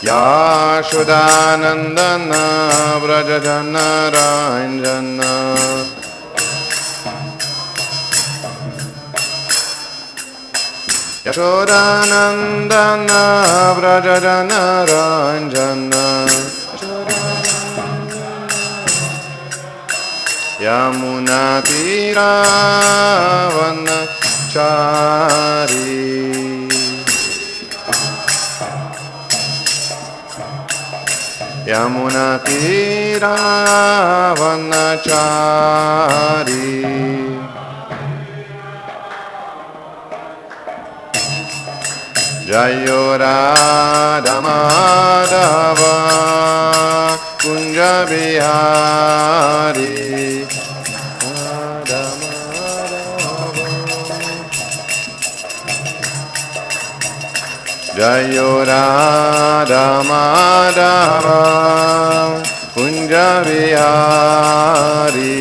Yashodanandana Vrajajana Ranjana Yashodanandana Vrajajana Ranjana Yamuna Tiravanachari Yamuna Tiravanachari Jayo Radha Madhava Kunja Bihari Radha Madhava Jayo Radha Madhava Kunja Bihari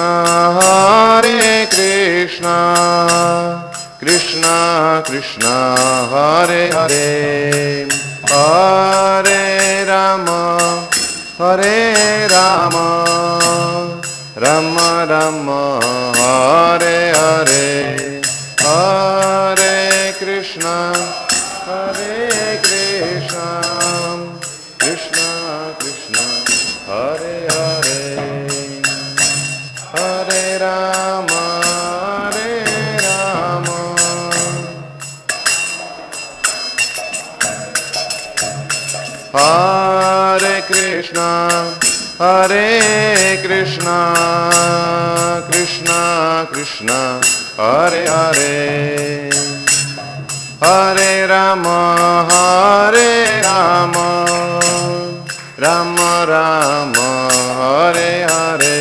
Hare Krishna, Krishna Krishna, Hare Hare, Hare Rama, Hare Rama, Rama Rama, Hare Hare, Hare Krishna, Krishna Krishna, Hare Hare. Hare Rama, Hare Krishna, Krishna Krishna, Hare Hare, Hare Rama, Rama Rama, Hare Hare.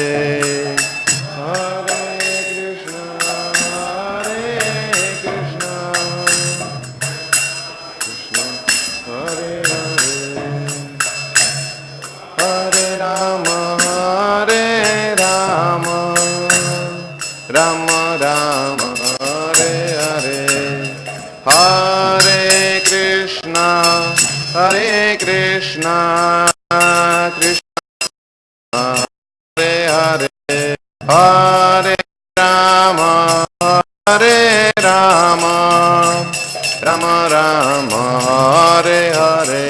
Rama Rama, Hare Hare, Hare Krishna, Krishna Hare Hare, Hare Rama, Rama Rama, Hare Hare,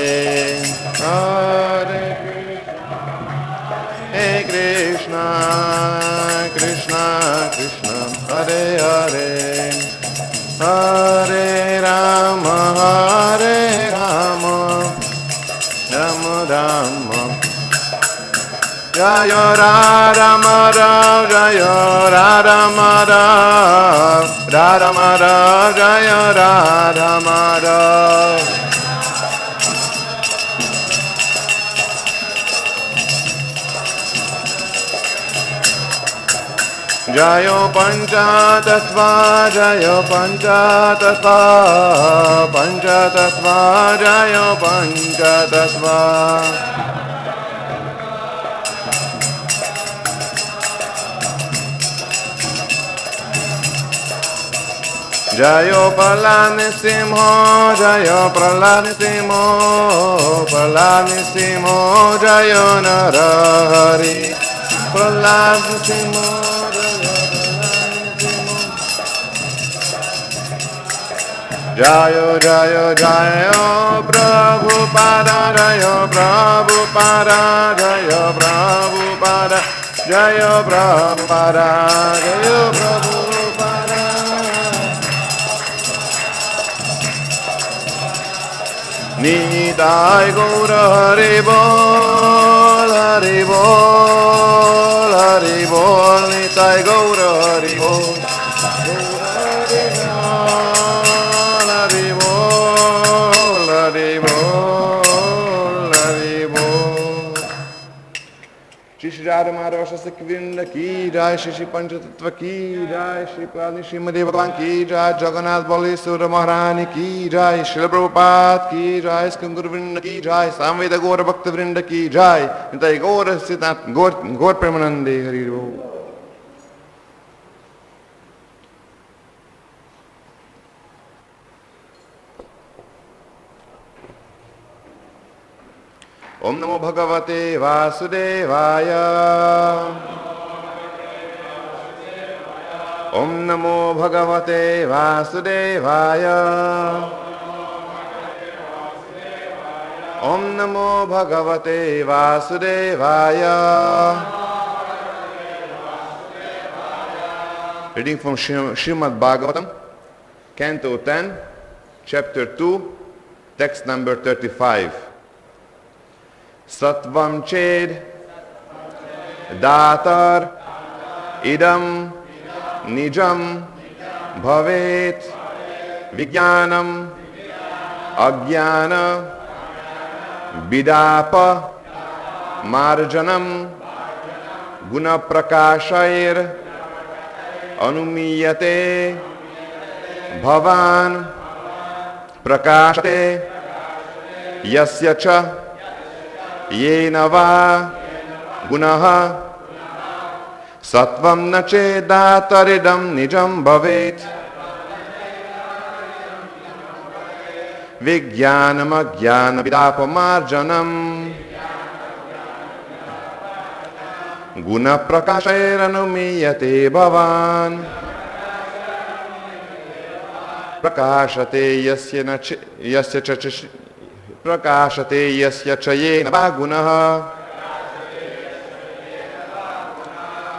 Hare Krishna, Krishna Krishna, Hare Hare, Hare Rama, Rama Rama, Jaya Radha Madhava, Jaya Radha Madhava, Radha Madhava, Jaya Radha Madhava. Jayo Panchatattva, Jayo Panchatattva, Panchatattva, Jayo Panchatattva. Jayo Palanisimho, Jayo Palanisimho, Palanisimho, Jayo Narahari, Palanisimho. Jayo Jayo Jayo Prabhupada, Jayo Prabhupada, Jayo Prabhupada, Jayo Prabhupada, Jayo Prabhupada. Nitai Gaura Hari Bol, Hari Bol, Hari Bol, Nitai Gaura Hari Bol. Radha Madhava Shastak Vrinda ki jai, Shri Panchatattva ki jai, Shri Pradni Srimati Bhagavan ki jai, Jagannath Baleswara Maharani ki jai, Srila Prabhupada ki jai, Skandura Vrinda ki jai, Samveda Gaura Bhakta Vrinda ki jai, Nitai Gaura Siddhant Gaur Premanande Hari Bol. Om Namo Bhagavate Vasudevaya. Om Namo Bhagavate Vasudevaya. Om Namo Bhagavate Vasudevaya. Reading from Srimad Bhagavatam, Canto 10, Chapter 2, Text number 35. Sattvam ched datar idam nijam bhavet vijnanam agyana bidapa marjanam guna prakashair anumiyate bhavan prakashate yasya cha Yena va gunaha sattvam na chedataridam nijam bhavet vijnanam agyana vidapamarjanam guna prakashairanumiyate bhavan prakashate yasya cha Prakashate yasya chayena vagunaha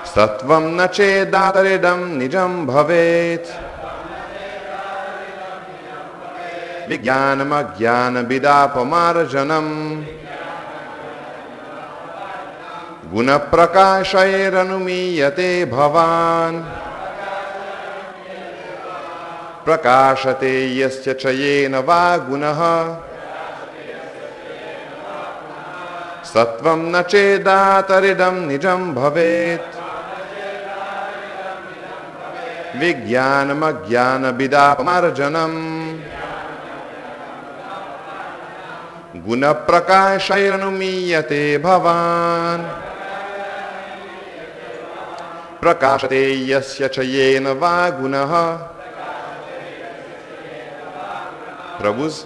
Sattvam na chedataridam nijam bhavet Vijnanam agyana vidapamarjanam Guna prakashairanumiyate bhavan Prakashate yasya chayena vagunaha Sattvam na chedataridam nijam bhavet Vijnanam agyana vidapamarjanam Guna prakashairanumiyate bhavan Prakashate yasya chayena vagunaha Prabhus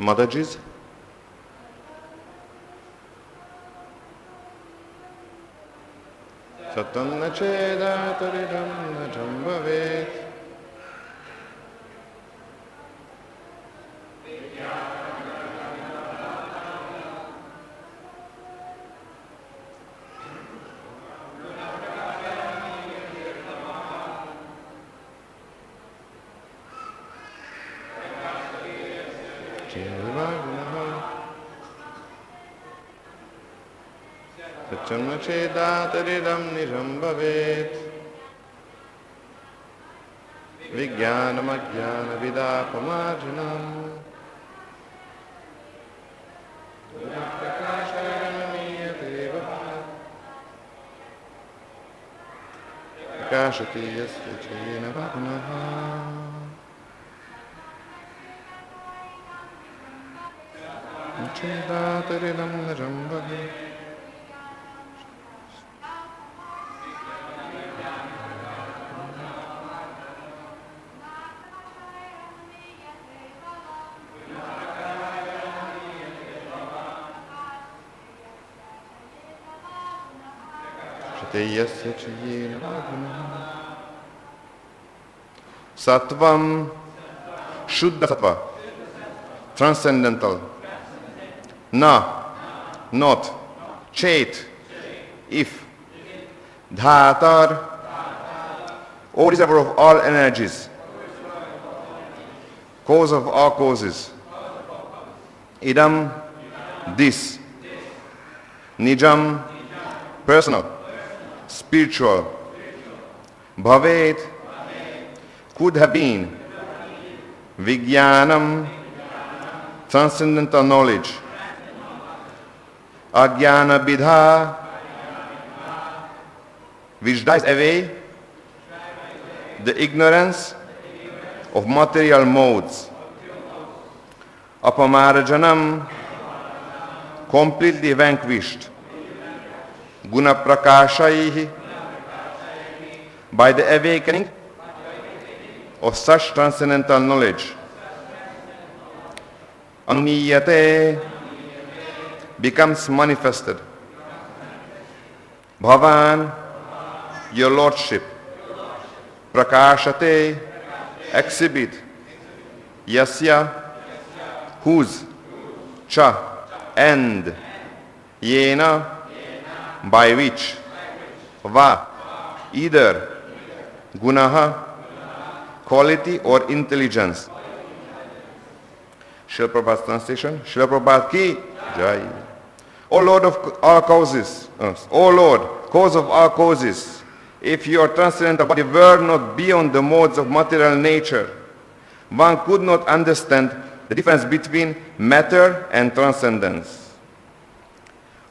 Mataji's. Satam na cheda taridam na jambhavet. Satam na cheda taridam nijam bhavet. Vijnanam agyana vidapamarjanam. prakashati yasya chena bhagnaha. Chedataridam najambhagi. Yasya chayena bhagnaha. Sattvam, Shuddha Sattva, transcendental. Na, not. Chet, if. Dhatar, O reservoir of all energies. Cause of all causes. Idam, this. Nijam, personal. Spiritual. Bhavet, could have been. Vijnanam, transcendental knowledge. Ajnana bidha, which drives away the ignorance of material modes. Apamarajanam, completely vanquished. Guna prakashaihi, by the awakening of such transcendental knowledge. Aniyate, becomes manifested. Bhavan, your lordship. Prakashate, exhibit. Yasya, whose. Cha, and. Yena, by which. Va, either. Gunaha, quality or intelligence. Srila Prabhupada's translation. Srila Prabhupada ki jai. O Lord of all causes, O Lord, cause of all causes, if your transcendental body were not beyond the modes of material nature, one could not understand the difference between matter and transcendence.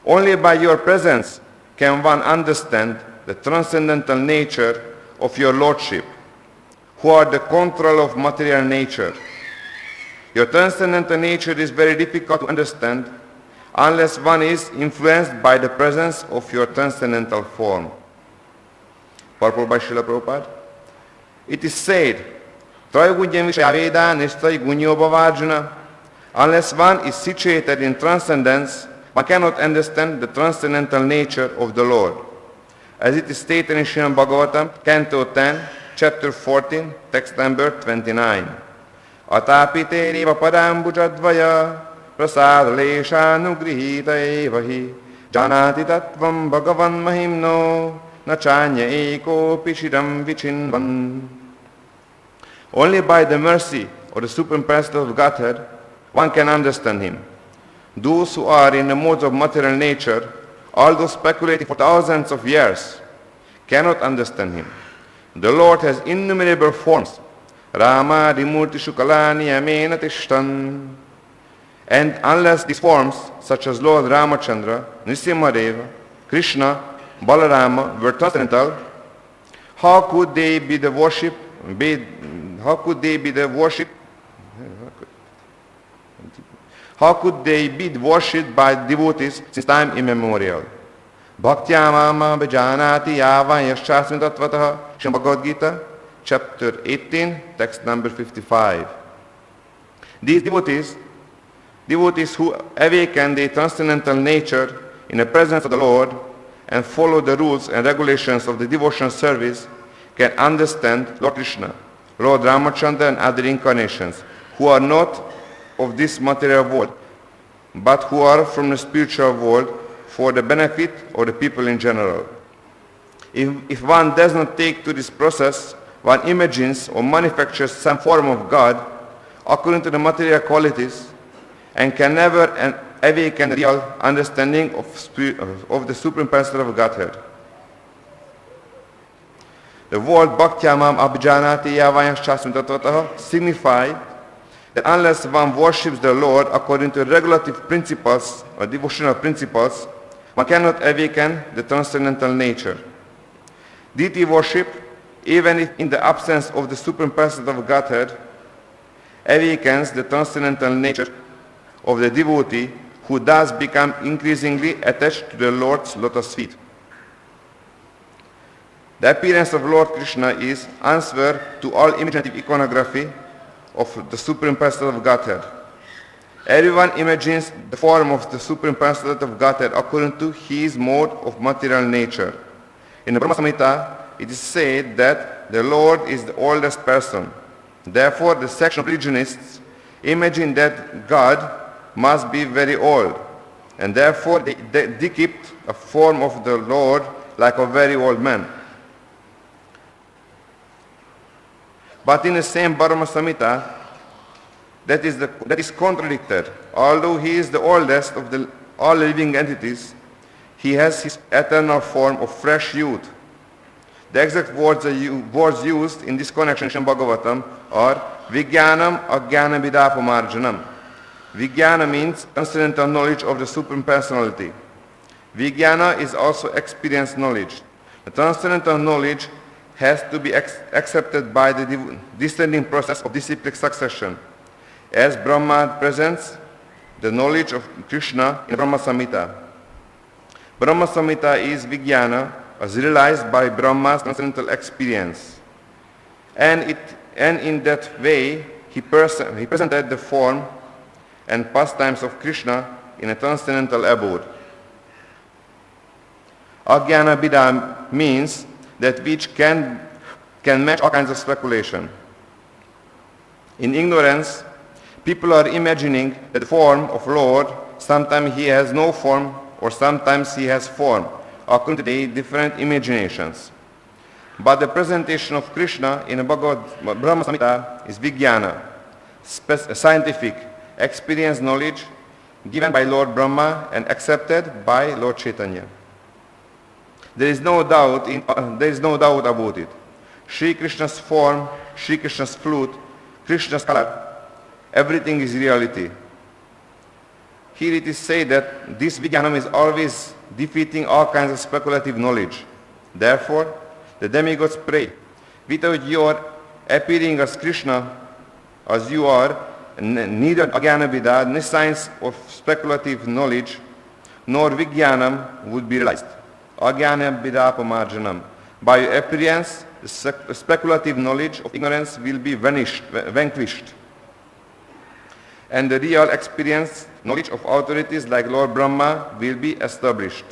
Only by your presence can one understand the transcendental nature of your Lordship, who are the control of material nature. Your transcendental nature is very difficult to understand unless one is influenced by the presence of your transcendental form. Purport by Srila Prabhupada. It is said, Traigunyam Vishaya Nistai Gunyo Bhavajuna. Unless one is situated in transcendence, one cannot understand the transcendental nature of the Lord. As it is stated in Srimad Bhagavatam, Canto 10, Chapter 14, text number 29. Atapite riva padambujadvaya prasadaleshanugrihita evahi janati tattvam bhagavan mahimno nachanya eko pishiram vichinvan. Only by the mercy of the Supreme Personality of Godhead one can understand him. Those who are in the modes of material nature, although speculating for thousands of years, cannot understand him. The Lord has innumerable forms. Rama Rimurti Shukalani Amena Tishtan. And unless these forms, such as Lord Ramachandra, Nrsimhadeva, Krishna, Balarama, were transcendental, how could they be the worship? How could they be worshipped by devotees since time immemorial? Bhaktya mama bhajanati yava yashasmi tattvataha. Srimad Bhagavad Gita, chapter 18, text number 55. These devotees who awaken the transcendental nature in the presence of the Lord and follow the rules and regulations of the devotional service can understand Lord Krishna, Lord Ramachandra and other incarnations who are not of this material world, but who are from the spiritual world for the benefit of the people in general. If one does not take to this process, one imagines or manufactures some form of God according to the material qualities and can never awaken the real understanding of the Supreme Personality of Godhead. The word Bhaktyamam Abhijanati Yavayashasmitataha signify that unless one worships the Lord according to regulative principles or devotional principles, one cannot awaken the transcendental nature. Deity worship even if in the absence of the Supreme Person of Godhead, awakens the transcendental nature of the devotee who thus become increasingly attached to the Lord's lotus feet. The appearance of Lord Krishna is answer to all imaginative iconography of the Supreme Person of Godhead. Everyone imagines the form of the Supreme Personality of Godhead according to his mode of material nature. In the Brahma Samhita, it is said that the Lord is the oldest person. Therefore, the section of religionists imagine that God must be very old, and therefore they depict a form of the Lord like a very old man. But in the same Brahma Samhita, that is contradicted. Although he is the oldest of all living entities, he has his eternal form of fresh youth. The exact words used in this connection in Bhagavatam are Vijnanam Ajnana Vidapamarjanam. Vijnana means transcendental knowledge of the Supreme Personality. Vijnana is also experienced knowledge. The transcendental knowledge has to be accepted by the descending process of disciplic succession, as Brahma presents the knowledge of Krishna in Brahma Samhita. Brahma Samhita is Vijnana as realized by Brahma's transcendental experience. And in that way, he presented the form and pastimes of Krishna in a transcendental abode. Ajnana Vida means that which can match all kinds of speculation. In ignorance, people are imagining that the form of Lord, sometimes he has no form or sometimes he has form, according to the different imaginations. But the presentation of Krishna in Brahma Samhita is Vijnana, scientific, experienced knowledge given by Lord Brahma and accepted by Lord Chaitanya. There is no doubt about it. Sri Krishna's form, Sri Krishna's flute, Krishna's color, everything is reality. Here it is said that this Vijnanam is always defeating all kinds of speculative knowledge. Therefore, the demigods pray, without your appearing as Krishna, as you are, neither Ajnana Vida, nor science of speculative knowledge, nor Vijnanam would be realized. Ajnana Vida Pamarjanam. By your appearance, the speculative knowledge of ignorance will be vanquished. And the real experience, knowledge of authorities like Lord Brahma will be established.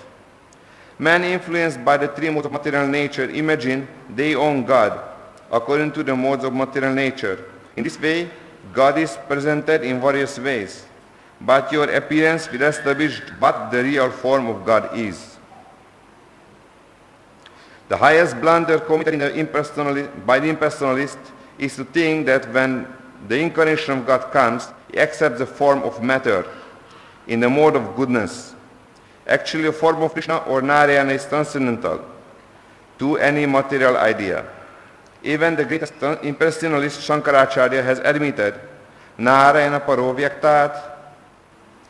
Men influenced by the three modes of material nature imagine they own God, according to the modes of material nature. In this way, God is presented in various ways, but your appearance will establish what the real form of God is. The highest blunder committed by the impersonalist is to think that when the incarnation of God comes, he accepts the form of matter in the mode of goodness. Actually, the form of Krishna or Narayana is transcendental to any material idea. Even the greatest impersonalist Shankaracharya has admitted, Narayana Paro Vyaktat.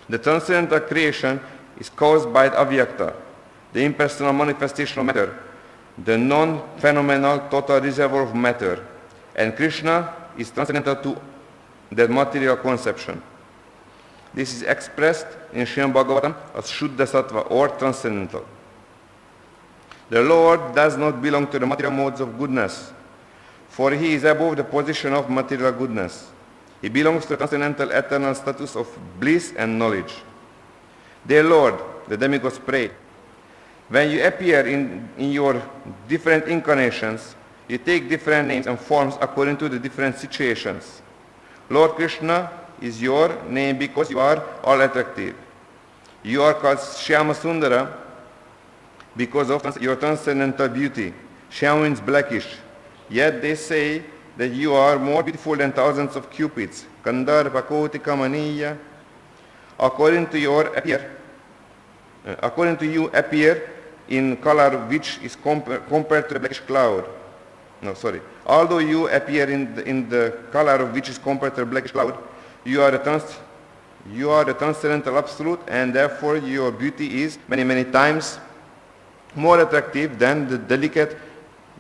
The transcendental creation is caused by the Avyakta, the impersonal manifestation of matter, the non-phenomenal total reservoir of matter. And Krishna is transcendental to that material conception. This is expressed in Srimad Bhagavatam as Shuddha Sattva or transcendental. The Lord does not belong to the material modes of goodness, for he is above the position of material goodness. He belongs to the transcendental eternal status of bliss and knowledge. Dear Lord, the demigods pray, when you appear in your different incarnations, you take different names and forms according to the different situations. Lord Krishna is your name because you are all attractive. You are called Shyama Sundara because of your transcendental beauty. Shyama means blackish. Yet they say that you are more beautiful than thousands of cupids. Kandarpa Koti Kamaniya. According to you appear in color which is compared to a blackish cloud. Although you appear in the color which is compared to a blackish cloud, you are the transcendental absolute, and therefore your beauty is many, many times more attractive than the delicate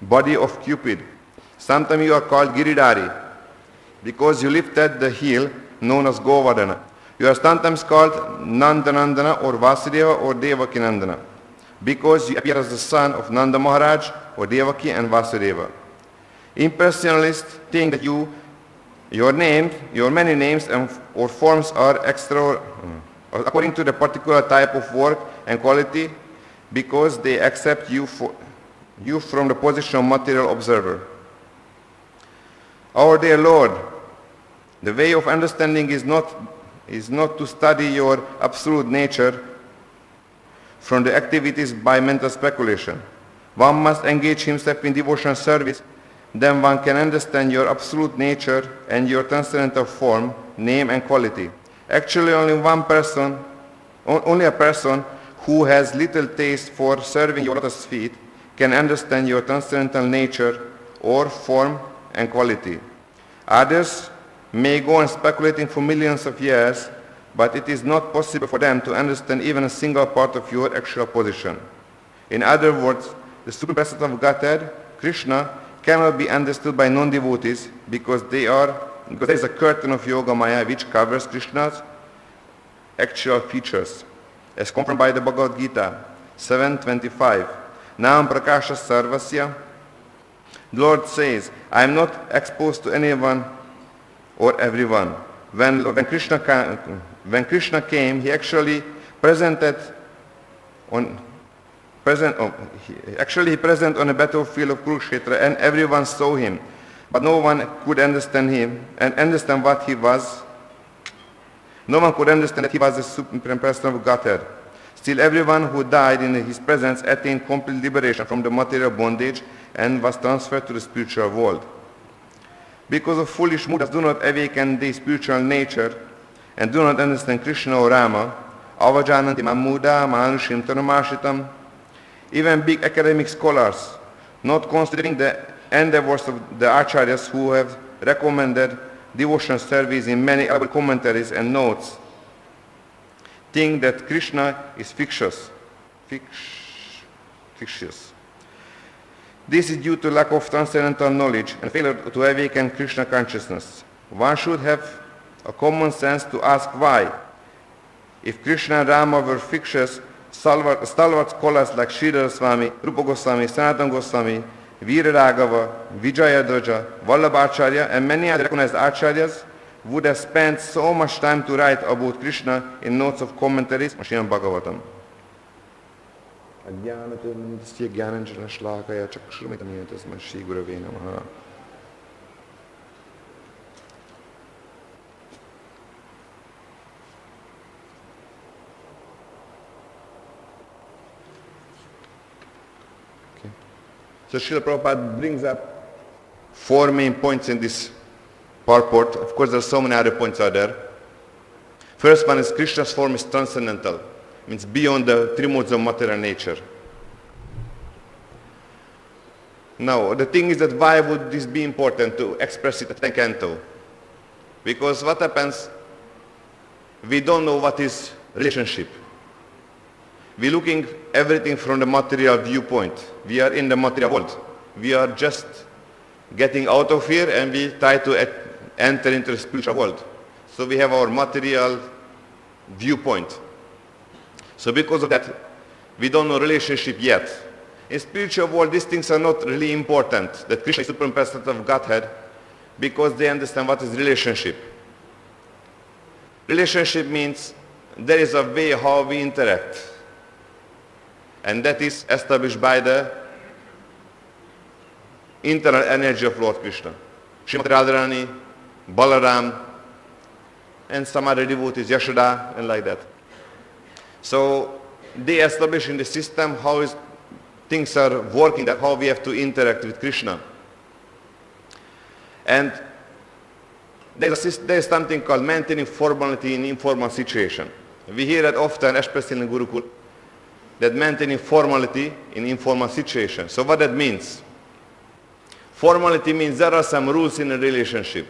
body of Cupid. Sometimes you are called Giridhari because you lifted the hill known as Govardhana. You are sometimes called Nandanandana or Vasudeva or Devaki Nandana because you appear as the son of Nanda Maharaj or Devaki and Vasudeva. Impersonalists think that your many names or forms are according to the particular type of work and quality because they accept you from the position of material observer. Our dear Lord, the way of understanding is not to study your absolute nature from the activities by mental speculation. One must engage himself in devotional service, then one can understand your absolute nature and your transcendental form, name and quality. Actually, only a person who has little taste for serving your lotus feet can understand your transcendental nature or form and quality. Others may go on speculating for millions of years, but it is not possible for them to understand even a single part of your actual position. In other words, the Supreme Personality of Godhead, Krishna, cannot be understood by non-devotees because there is a curtain of Yoga Maya which covers Krishna's actual features, as confirmed by the Bhagavad Gita 7:25. Nam prakasha sarvasya. The Lord says, I am not exposed to anyone or everyone. When Krishna came, he actually presented on a battlefield of Kurukshetra, and everyone saw him, but no one could understand him and understand what he was. No one could understand that he was the Supreme Person of Godhead. Still, everyone who died in his presence attained complete liberation from the material bondage and was transferred to the spiritual world. Because of foolish Mudas do not awaken the spiritual nature and do not understand Krishna or Rama, avajananti mamuda manushim tanumashitam. Even big academic scholars, not considering the endeavors of the acharyas who have recommended devotional service in many other commentaries and notes, think that Krishna is fictitious. This is due to lack of transcendental knowledge and failure to awaken Krishna consciousness. One should have a common sense to ask why. If Krishna and Rama were fictitious, stalwart scholars like Sridhar Swami, Rupa Goswami, Sanatana Goswami, Veera Raghava, Vijayadvaja, Vallabhacharya, and many other recognized acharyas would have spent so much time to write about Krishna in notes of commentaries on Srimad Bhagavatam. So Srila Prabhupada brings up 4 main points in this purport. Of course, there are so many other points out there. First one is Krishna's form is transcendental, means beyond the 3 modes of material nature. Now, the thing is that why would this be important to express it at 10th canto? Because what happens, we don't know what is relationship. We're looking everything from the material viewpoint. We are in the material world. We are just getting out of here and we try to enter into the spiritual world. So we have our material viewpoint. So because of that, we don't know relationship yet. In spiritual world, these things are not really important, that Krishna is Supreme Personality of Godhead, because they understand what is relationship. Relationship means there is a way how we interact. And that is established by the internal energy of Lord Krishna. Srimati Radharani, Balaram, and some other devotees, Yashoda, and like that. So they establish in the system how things are working, that how we have to interact with Krishna. And there is something called maintaining formality in informal situation. We hear that often, especially in Gurukul, that maintaining formality in informal situation. So what that means? Formality means there are some rules in a relationship,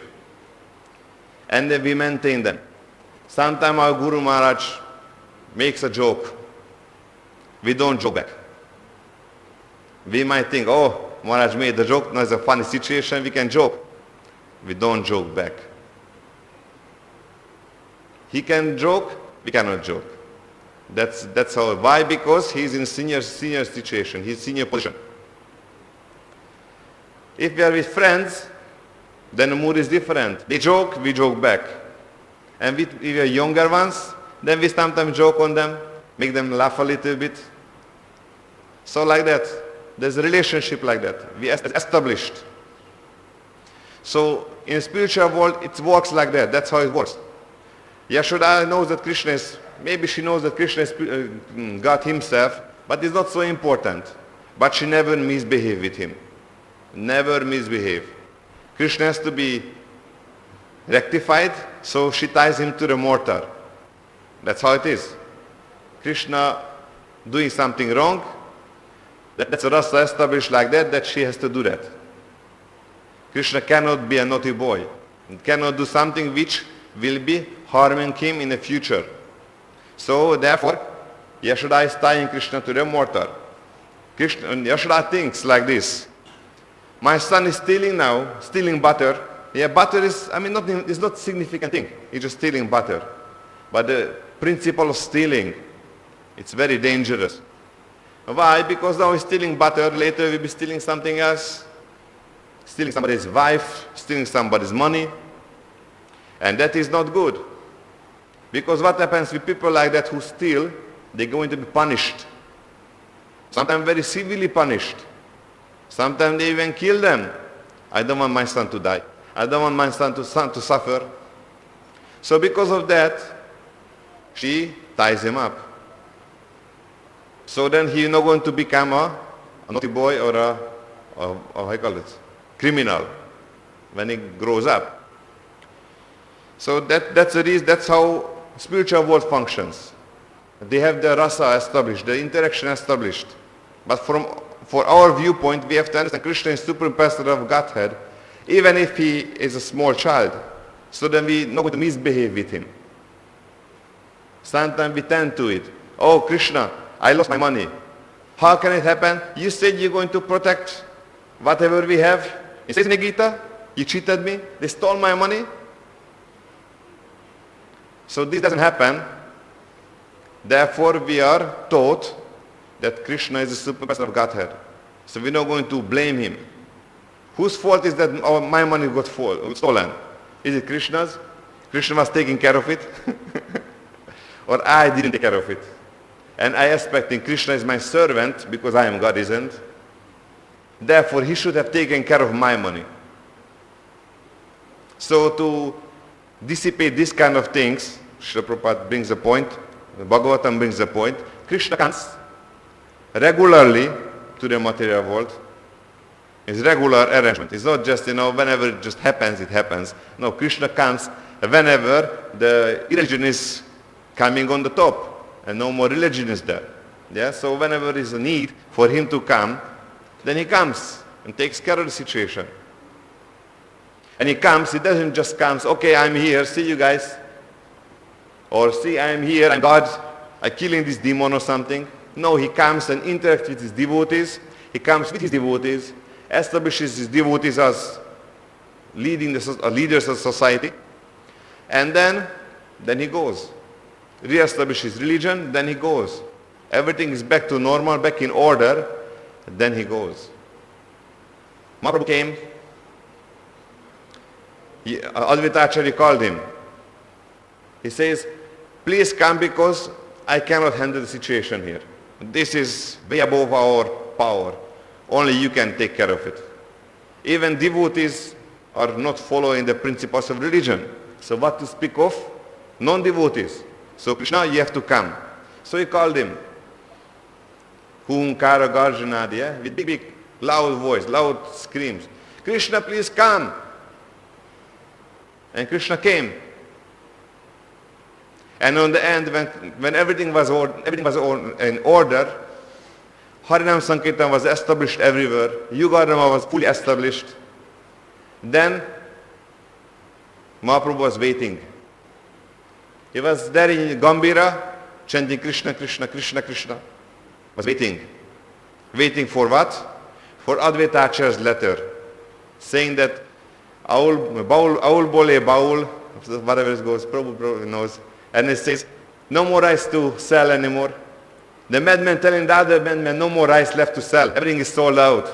and then we maintain them. Sometimes our Guru Maharaj makes a joke. We don't joke back. We might think, oh, Maharaj made the joke, now it's a funny situation, we can joke. We don't joke back. He can joke, we cannot joke. That's how. Why? Because he's in senior situation, he's senior position. If we are with friends, then the mood is different. They joke, we joke back. And if we are younger ones, then we sometimes joke on them, make them laugh a little bit. So like that, there's a relationship like that. We established. So in the spiritual world, it works like that. That's how it works. Yashoda knows that Krishna is, maybe she knows that Krishna is God himself, but it's not so important. But she never misbehave with him. Never misbehave. Krishna has to be rectified, so she ties him to the mortar. That's how it is. Krishna doing something wrong, that's a rasa established like that she has to do that. Krishna cannot be a naughty boy. He cannot do something which will be harming him in the future. So therefore, Yashoda is tying Krishna to the mortar. Yashoda thinks like this. My son is stealing butter. Yeah, butter is, it's not a significant thing. He's just stealing butter. But the principle of stealing, it's very dangerous. Why? Because now he's stealing butter, later he'll be stealing something else. Stealing somebody's wife, stealing somebody's money. And that is not good. Because what happens with people like that who steal, they're going to be punished. Sometimes very severely punished. Sometimes they even kill them. I don't want my son to die. I don't want my son to suffer. So because of that, she ties him up. So then he's not going to become a naughty boy or how I call it, criminal when he grows up. So that's the reason, that's how spiritual world functions. They have the rasa established, the interaction established. But for our viewpoint, we have to understand Krishna is Supreme Personality of Godhead, even if he is a small child. So then we're not going to misbehave with him. Sometimes we tend to it. Oh, Krishna, I lost my money. How can it happen? You said you're going to protect whatever we have. It says in the Gita, you cheated me, they stole my money. So this doesn't happen. Therefore, we are taught that Krishna is the Supreme Person of Godhead. So we're not going to blame him. Whose fault is that my money got stolen? Is it Krishna's? Krishna was taking care of it? Or I didn't take care of it? And I expecting Krishna is my servant because I am God, isn't? Therefore, he should have taken care of my money. So to dissipate these kind of things, Srila Prabhupada brings a point, the Bhagavatam brings a point, Krishna comes regularly to the material world. It's regular arrangement. It's not just, whenever it just happens, it happens. No, Krishna comes whenever the religion is coming on the top and no more religion is there. Yeah? So whenever there is a need for him to come, then he comes and takes care of the situation. And he doesn't just come, okay, I'm here, see you guys. Or see, I'm here, I'm God, I'm killing this demon or something. No, he comes and interacts with his devotees. He comes with his devotees, establishes his devotees as leaders of society. And then he goes. Re-establishes religion, then he goes. Everything is back to normal, back in order, then he goes. Mahaprabhu came. Advaita Acharya called him. He says, please come because I cannot handle the situation here. This is way above our power. Only you can take care of it. Even devotees are not following the principles of religion. So what to speak of non-devotees? So Krishna, you have to come. So he called him. Hunkara Garjanadi, yeah? With big, loud voice, loud screams. Krishna, please come. And Krishna came. And on the end, when everything was in order, Harinam Sankirtan was established everywhere. Yugadharma was fully established. Then Mahaprabhu was waiting. He was there in Gambhira, chanting Krishna, Krishna, Krishna, Krishna. Was waiting. Waiting for what? for Advaitacharya's letter, saying that Aul Bole Baul, whatever it goes, probably knows, and it says, no more rice to sell anymore. The madman telling the other madman, no more rice left to sell. Everything is sold out.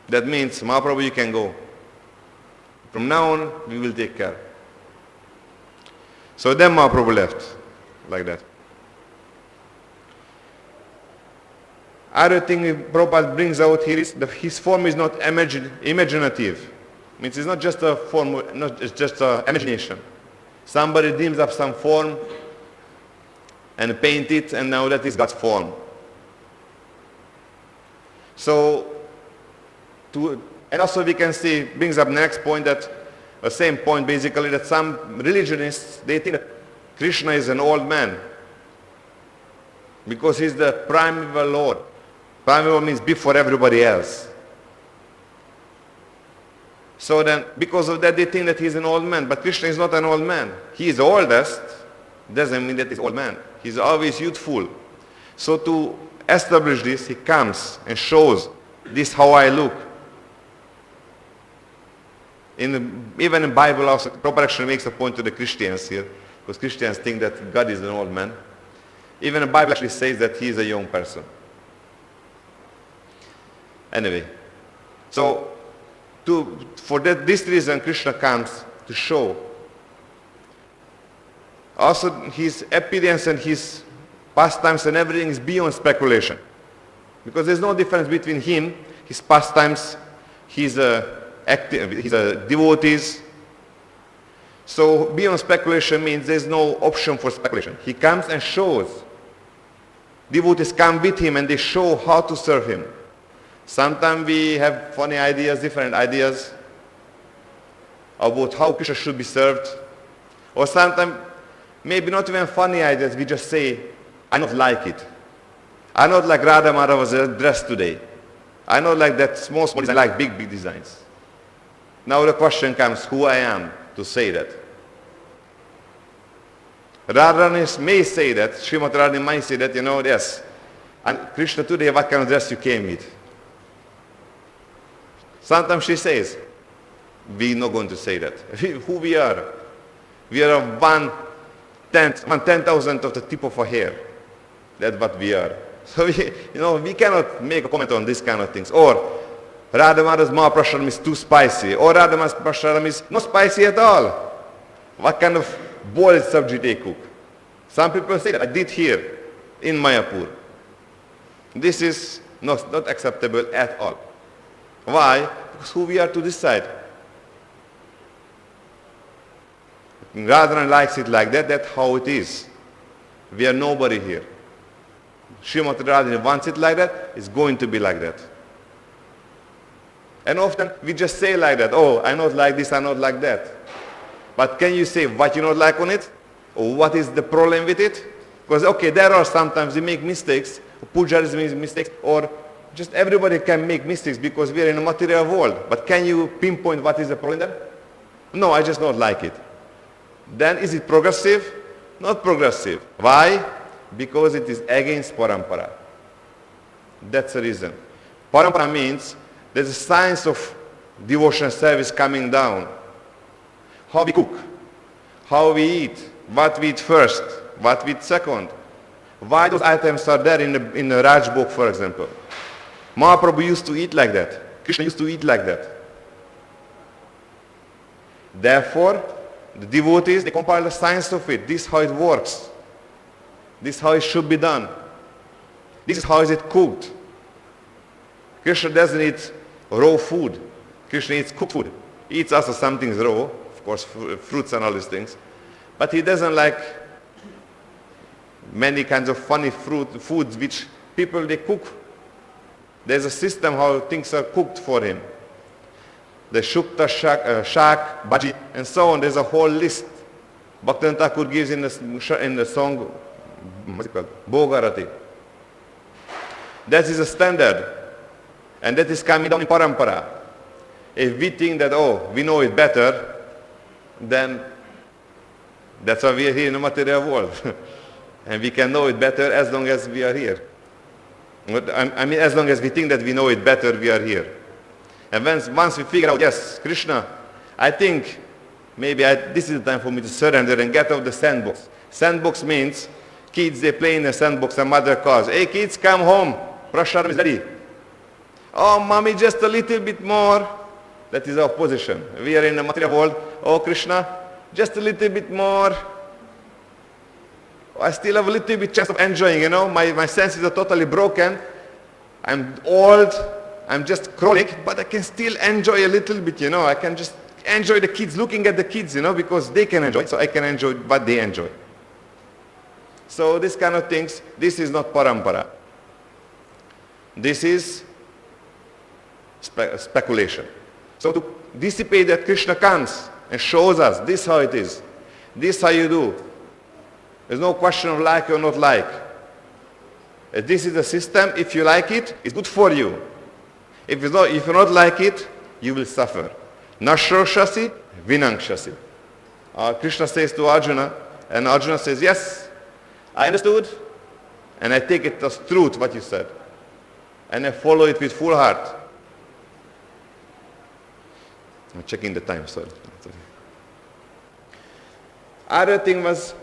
That means, Mahaprabhu, you can go. From now on, we will take care. So then Mahaprabhu left, like that. Other thing Prabhupada brings out here is that his form is not imaginative. Means it's not just a form, it's just an imagination. Somebody dreams up some form and paint it, and now that is God's form. So, and also we can see, brings up next point, that the same point basically, that some religionists, they think that Krishna is an old man because he's the primeval Lord. Primeval means before everybody else. So then, because of that, they think that he's an old man. But Krishna is not an old man. He is the oldest. Doesn't mean that he's an old man. He's always youthful. So to establish this, he comes and shows, this how I look. Even in Bible also, Prabhupada actually makes a point to the Christians here, because Christians think that God is an old man. Even the Bible actually says that he is a young person. Anyway, so for this reason, Krishna comes to show. Also, his appearance and his pastimes and everything is beyond speculation. Because there's no difference between him, his pastimes, his devotees. So beyond speculation means there's no option for speculation. He comes and shows. Devotees come with him and they show how to serve him. Sometimes we have funny ideas, different ideas about how Krishna should be served. Or sometimes, maybe not even funny ideas, we just say, I don't like it. I don't like Radha Madhava's dress today. I don't like that small design, I like big designs. Now the question comes, who I am to say that? Radharani may say that, Srimati Radharani might say that, yes. And Krishna, today, what kind of dress you came with? Sometimes she says, we're not going to say that. Who we are? We are 1/10,000th of the tip of a hair. That's what we are. So we cannot make a comment on these kind of things. Or Radha Madhava's Mahaprasharam is too spicy. Or Radha Madhava's Prasharam is not spicy at all. What kind of boiled sabji they cook? Some people say that. I did here in Mayapur. This is not acceptable at all. Why? Because who we are to decide. Radharani likes it like that, that's how it is. We are nobody here. Srimati Radharani wants it like that, it's going to be like that. And often we just say like that, oh, I not like this, I not like that. But can you say what you not like on it? Or what is the problem with it? Because okay, there are sometimes we make mistakes, pujaris make mistakes, or just everybody can make mistakes because we are in a material world. But can you pinpoint what is the problem there? No, I just don't like it. Then is it progressive? Not progressive. Why? Because it is against parampara. That's the reason. Parampara means there's a science of devotion service coming down. How we cook, how we eat, what we eat first, what we eat second. Why those items are there in the Raj book, for example. Mahaprabhu used to eat like that. Krishna used to eat like that. Therefore, the devotees, they compile the science of it. This is how it works. This is how it should be done. This is how is it cooked. Krishna doesn't eat raw food. Krishna eats cooked food. He eats also some things raw, of course, fruits and all these things. But he doesn't like many kinds of funny foods which people, they cook. There's a system how things are cooked for him. The Shukta, Shak, Baji, and so on. There's a whole list. Bhaktivinoda Thakur gives in the song, what's it called? Bhogarati. That is a standard. And that is coming down in parampara. If we think that, oh, we know it better, then that's why we are here in the material world. And we can know it better as long as we are here. I mean, as long as we think that we know it better, we are here. And once we figure out, yes, Krishna, I think maybe this is the time for me to surrender and get out of the sandbox. Sandbox means kids, they play in the sandbox and mother calls, hey kids, come home, prasharam is ready. Oh, mommy, just a little bit more. That is our position. We are in the material world. Oh, Krishna, just a little bit more. I still have a little bit chance of enjoying, you know. My senses are totally broken. I'm old. I'm just chronic, but I can still enjoy a little bit, you know. I can just enjoy the kids, looking at the kids, you know, because they can enjoy, so I can enjoy what they enjoy. So this kind of things, this is not parampara. This is speculation. So to dissipate that, Krishna comes and shows us, this how it is. This how you do. There's no question of like or not like. This is the system. If you like it, it's good for you. If you not like it, you will suffer. Nashroshasi, vinangshasi. Krishna says to Arjuna, and Arjuna says, yes, I understood, and I take it as truth what you said. And I follow it with full heart. I'm checking the time, sorry. Other thing was,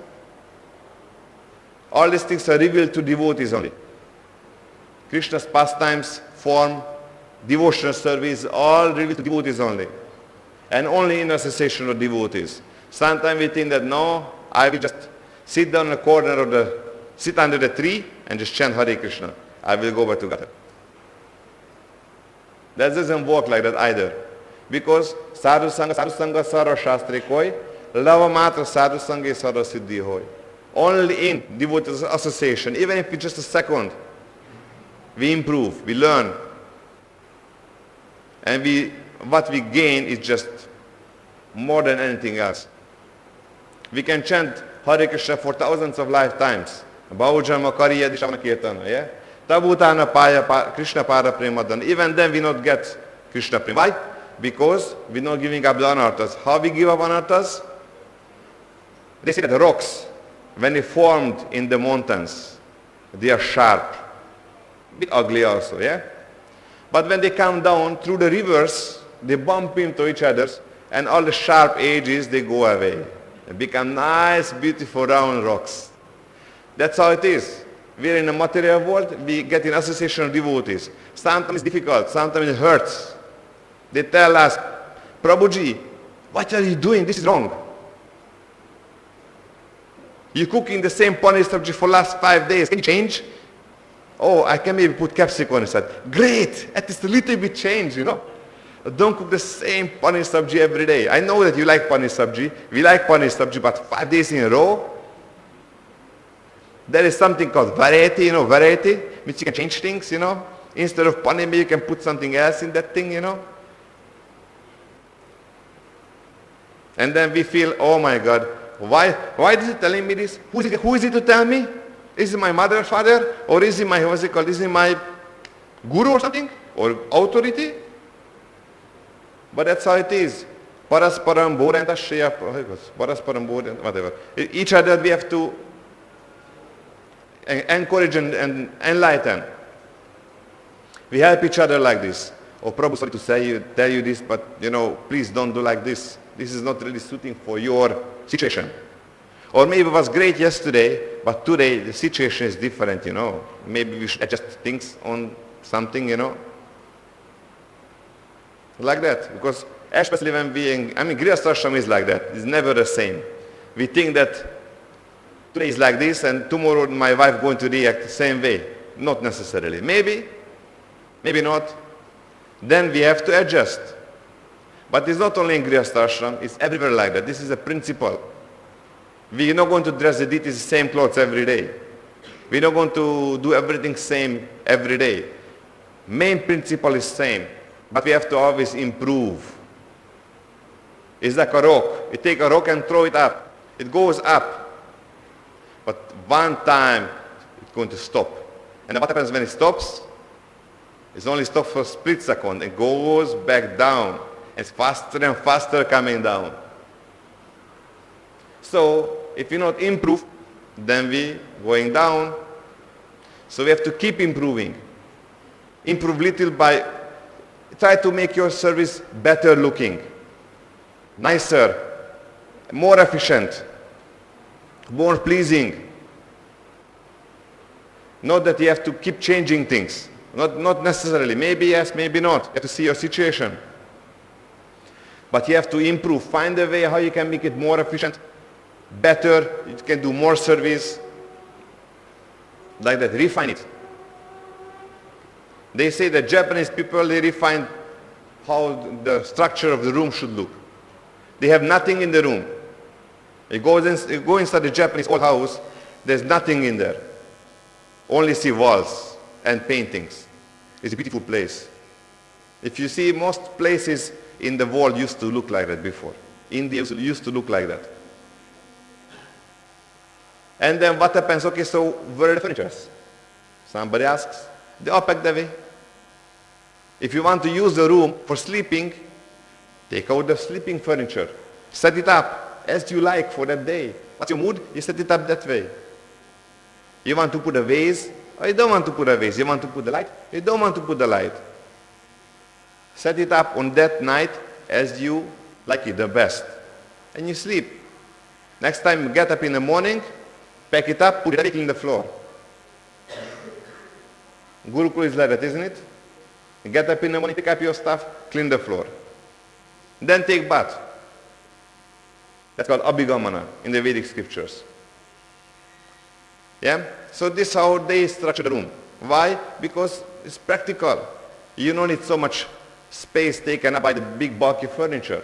all these things are revealed to devotees only. Krishna's pastimes, form, devotional service, all revealed to devotees only. And only in association of devotees. Sometimes we think that, no, I will just sit down in a corner of sit under the tree and just chant Hare Krishna. I will go back to God. That doesn't work like that either. Because sadhu sangha sarva shastri koi, lava matra sadhu sangha sarva siddhi hoy. Only in devotees association, even if it's just a second, we improve, we learn. And what we gain is just more than anything else. We can chant Hare Krishna for thousands of lifetimes. Bahujama Kariya Dishana Kirtana, yeah? Tabutana Paya Krishna Para Premadana. Even then we not get Krishna Prema. Why? Because we're not giving up the anarthas. How we give up anarthas? They say that the rocks, when they formed in the mountains, they are sharp. A bit ugly also, yeah? But when they come down through the rivers, they bump into each other, and all the sharp edges, they go away. They become nice, beautiful, round rocks. That's how it is. We're in a material world, we get in association of devotees. Sometimes it's difficult, sometimes it hurts. They tell us, Prabhuji, what are you doing? This is wrong. You're cooking the same paneer sabji for last 5 days. Can you change? Oh, I can maybe put capsicum inside. Great! At least a little bit change, you know. Don't cook the same paneer sabji every day. I know that you like paneer sabji. We like paneer sabji, but 5 days in a row? There is something called variety, you know, variety, which you can change things, you know. Instead of paneer, maybe you can put something else in that thing, you know. And then we feel, oh my God, why is he telling me this? Who is it to tell me? Is it my mother, father? Or is it my, what's it called? Is it my guru or something? Or authority? But that's how it is. Parasparam bodhantashya, parasparam bodhant, whatever. Each other we have to encourage and enlighten. We help each other like this. Oh, Prabhu, sorry to tell you this, but you know, please don't do like this. This is not really suiting for your situation. Or maybe it was great yesterday, but today the situation is different, you know. Maybe we should adjust things on something, you know. Like that. Because especially when Grihastha Ashram is like that. It's never the same. We think that today is like this and tomorrow my wife going to react the same way. Not necessarily. Maybe, maybe not. Then we have to adjust. But it's not only in Grihastha Ashram, it's everywhere like that. This is a principle. We're not going to dress the deities the same clothes every day. We're not going to do everything same every day. Main principle is same, but we have to always improve. It's like a rock. You take a rock and throw it up. It goes up. But one time, it's going to stop. And what happens when it stops? It's only stopped for a split second. It goes back down. It's faster and faster coming down. So, if we not improve, then we going down. So we have to keep improving. Improve little by, try to make your service better looking, nicer, more efficient, more pleasing. Not that you have to keep changing things. Not necessarily. Maybe yes, maybe not. You have to see your situation. But you have to improve. Find a way how you can make it more efficient, better. You can do more service. Like that. Refine it. They say that Japanese people, they refine how the structure of the room should look. They have nothing in the room. You go inside the Japanese old house, there's nothing in there. Only see walls and paintings. It's a beautiful place. If you see, most places in the world used to look like that before. India used to look like that. And then what happens? Okay, so where are the furniture? Somebody asks. They are packed away. If you want to use the room for sleeping, take out the sleeping furniture. Set it up as you like for that day. What's your mood? You set it up that way. You want to put a vase, or you don't want to put a vase. You want to put the light, you don't want to put the light. Set it up on that night as you like it the best. And you sleep. Next time you get up in the morning, pack it up, put it clean the floor. Gurukul is like that, isn't it? You get up in the morning, pick up your stuff, clean the floor. Then take bath. That's called abhigamana in the Vedic scriptures. Yeah? So this is how they structure the room. Why? Because it's practical. You don't need so much space taken up by the big bulky furniture.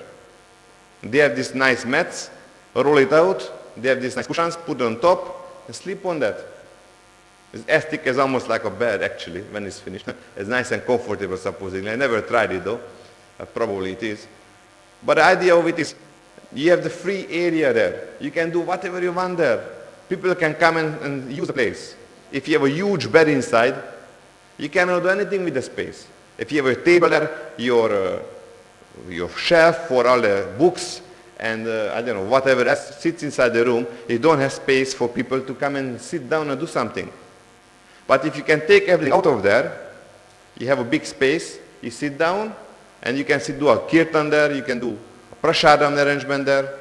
They have these nice mats, roll it out, they have these nice cushions, put it on top, and sleep on that. It's as thick as almost like a bed actually, when it's finished. It's nice and comfortable supposedly. I never tried it though. Probably it is. But the idea of it is, you have the free area there. You can do whatever you want there. People can come and use the place. If you have a huge bed inside, you cannot do anything with the space. If you have a table there, your shelf for all the books and I don't know, whatever else sits inside the room, you don't have space for people to come and sit down and do something. But if you can take everything out of there, you have a big space, you sit down, and you can do a kirtan there, you can do a prasadam arrangement there.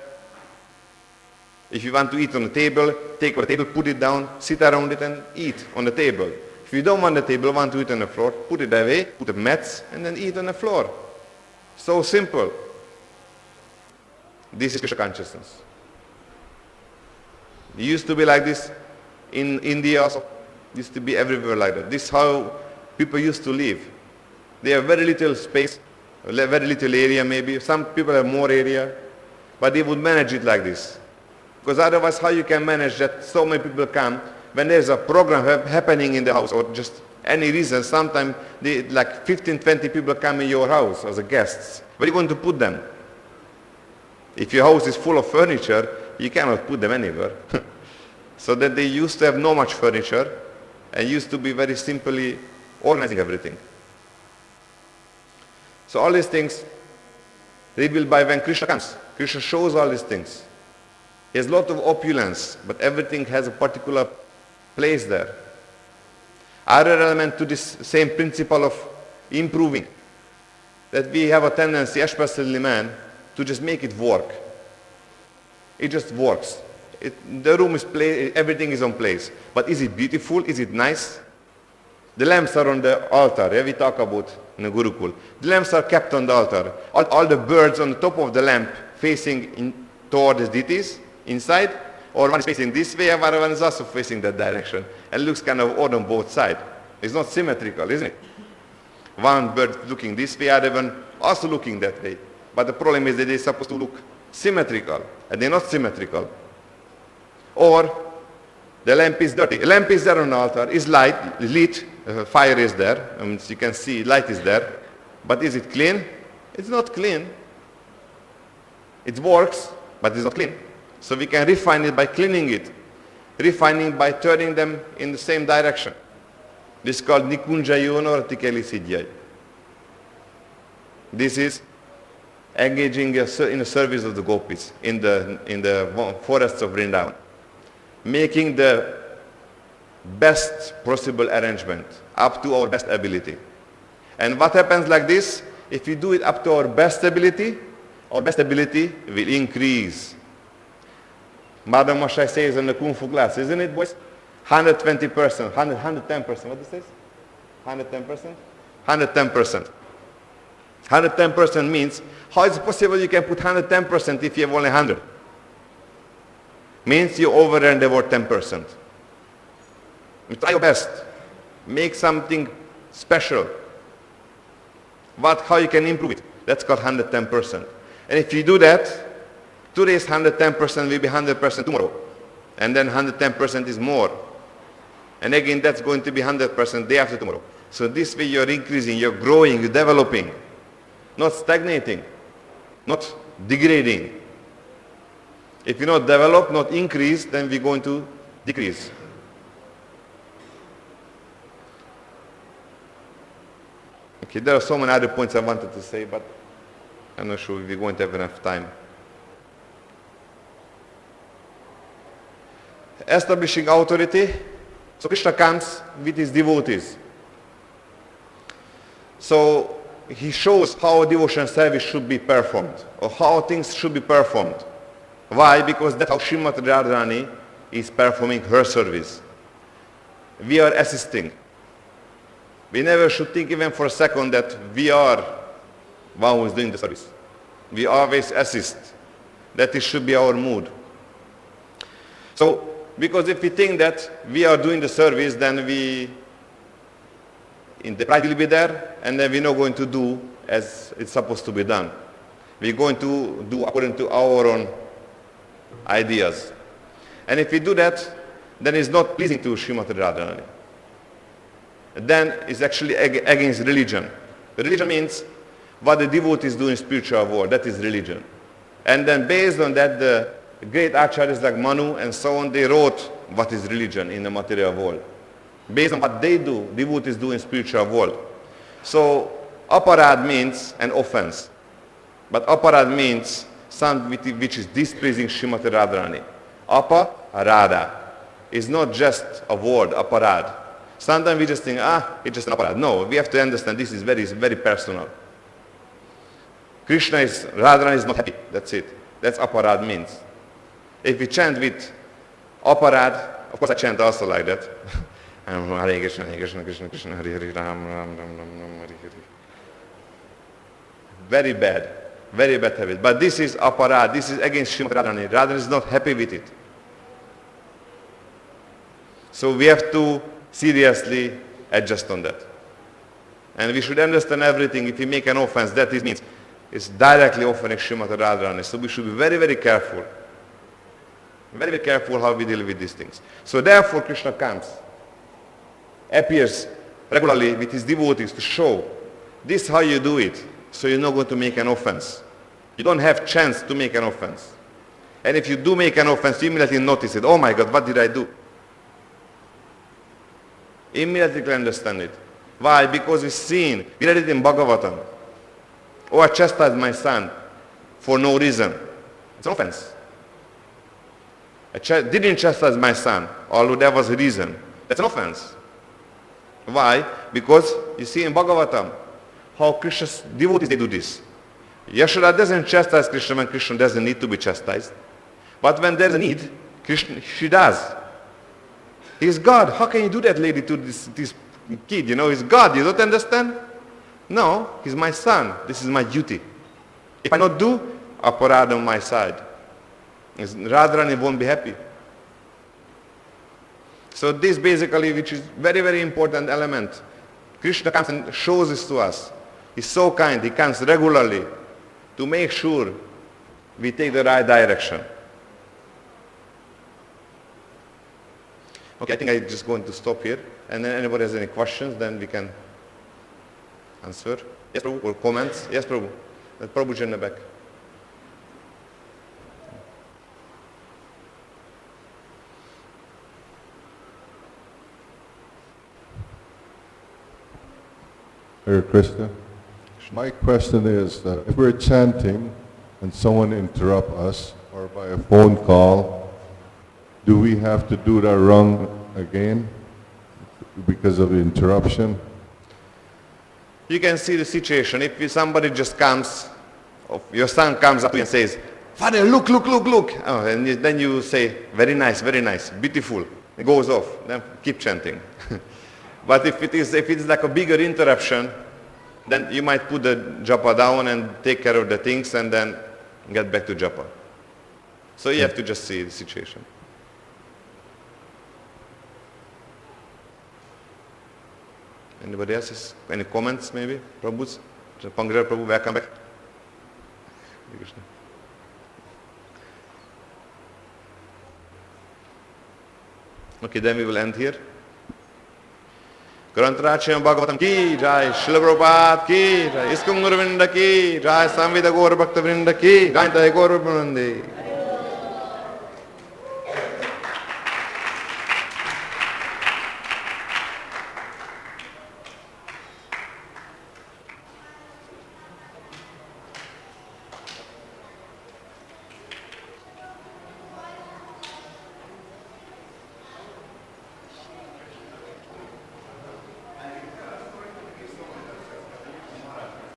If you want to eat on the table, take the table, put it down, sit around it and eat on the table. If you don't want the table, want to eat on the floor, put it away, put the mats, and then eat on the floor. So simple. This is Krishna consciousness. It used to be like this in India also. It used to be everywhere like that. This is how people used to live. They have very little space, very little area maybe. Some people have more area, but they would manage it like this. Because otherwise, how you can manage that so many people come when there's a program happening in the house or just any reason, sometimes like 15, 20 people come in your house as guests. Where are you going to put them? If your house is full of furniture, you cannot put them anywhere. So that they used to have no much furniture and used to be very simply organizing everything. So all these things revealed by when Krishna comes. Krishna shows all these things. He has a lot of opulence, but everything has a particular place there. Other element to this same principle of improving, that we have a tendency, especially men, to just make it work. It just works. The room is everything is on place. But is it beautiful? Is it nice? The lamps are on the altar. Yeah, we talk about in the Gurukul. The lamps are kept on the altar. All the birds on the top of the lamp facing toward the deities inside, or one is facing this way, and one is also facing that direction. And it looks kind of odd on both sides. It's not symmetrical, isn't it? One bird looking this way, other one also looking that way. But the problem is that they're supposed to look symmetrical, and they're not symmetrical. Or the lamp is dirty. The lamp is there on the altar, is lit, fire is there, and you can see light is there. But is it clean? It's not clean. It works, but it's not clean. So we can refine it by cleaning it, refining by turning them in the same direction. This is called Nikunjayon or Tikeli Siddhyai. This is engaging in the service of the gopis in the forests of Vrindavan, making the best possible arrangement up to our best ability. And what happens like this, if we do it up to our best ability will increase. Madam Mashai says in the Kung Fu class, isn't it, boys? 120%, 110%, what does it say? 110%? 110%. 110% means, how is it possible you can put 110% if you have only 100? Means you over-earned about 10%. Try your best. Make something special. How you can improve it? That's called 110%. And if you do that, today's 110% will be 100% tomorrow. And then 110% is more. And again, that's going to be 100% day after tomorrow. So this way you're increasing, you're growing, you're developing. Not stagnating. Not degrading. If you not develop, not increase, then we're going to decrease. Okay, there are so many other points I wanted to say, but I'm not sure if we're going to have enough time. Establishing authority. So Krishna comes with his devotees. So he shows how devotion service should be performed, or how things should be performed. Why? Because that's how Srimati Radharani is performing her service. We are assisting. We never should think even for a second that we are one who is doing the service. We always assist. That should be our mood. So, because if we think that we are doing the service, then the pride will be there, and then we're not going to do as it's supposed to be done. We're going to do according to our own ideas. And if we do that, then it's not pleasing to Srimati Radharani. Then it's actually against religion. Religion means what the devotees do in spiritual world. That is religion. And then based on that, the great acharyas like Manu and so on, they wrote what is religion in the material world. Based on what they do, devotees do in spiritual world. So aparad means an offense. But aparad means something which is displeasing Srimati Radharani. Aparada is not just a word, aparad. Sometimes we just think, it's just an aparad. No, we have to understand this is very personal. Radharani is not happy. That's it. That's aparad means. If we chant with aparad, of course I chant also like that. Hare Krishna, Hare Krishna, Krishna Krishna, Hare Hare, Ram Ram, Ram Ram, Ram Hare Hare. Very bad habit. But this is aparad. This is against Srimati Radharani. Radharani is not happy with it. So we have to seriously adjust on that. And we should understand everything. If we make an offense, that means it's directly offending Srimati Radharani. So we should be very careful. Very careful how we deal with these things. So therefore Krishna comes, appears regularly with his devotees to show this is how you do it. So you're not going to make an offense. You don't have chance to make an offense. And if you do make an offense, you immediately notice it. Oh my God, what did I do? Immediately understand it. Why? Because we've seen, we read it in Bhagavatam. Oh, I chastised my son for no reason. It's an offense. I didn't chastise my son, although there was a reason. That's an offense. Why? Because you see in Bhagavatam how Krishna's devotees, they do this. Yashoda doesn't chastise Krishna when Krishna doesn't need to be chastised. But when there's a need, she does. He's God. How can you do that, lady, to this kid? You know, he's God. You don't understand? No, he's my son. This is my duty. If I not do, aparad on my side. Radharani won't be happy. So this basically, which is very important element. Krishna comes and shows this to us. He's so kind. He comes regularly to make sure we take the right direction. Okay, I think I'm just going to stop here. And then anybody has any questions, then we can answer. Yes, Prabhu, or comments? Yes, Prabhu. Prabhuji in the back. Hare Krishna. My question is, if we're chanting and someone interrupts us, or by a phone call, do we have to do that wrong again because of the interruption? you can see the situation. If somebody just comes, or your son comes up and says, Father, look, look, look, look. Oh, and then you say, very nice, beautiful. It goes off. Then keep chanting. But if it's like a bigger interruption, then you might put the japa down and take care of the things and then get back to japa. So you have to just see the situation. Anybody else? Any comments maybe? Prabhu's? Pangra Prabhu, welcome back. Okay, then we will end here. Grantarachya Bhagavatam ki jai, Srila Prabhupada ki jai, Iskam Guru Vrinda ki jai, Samveda Gaur Bhakta Vrinda ki jai, Gaur Vrinda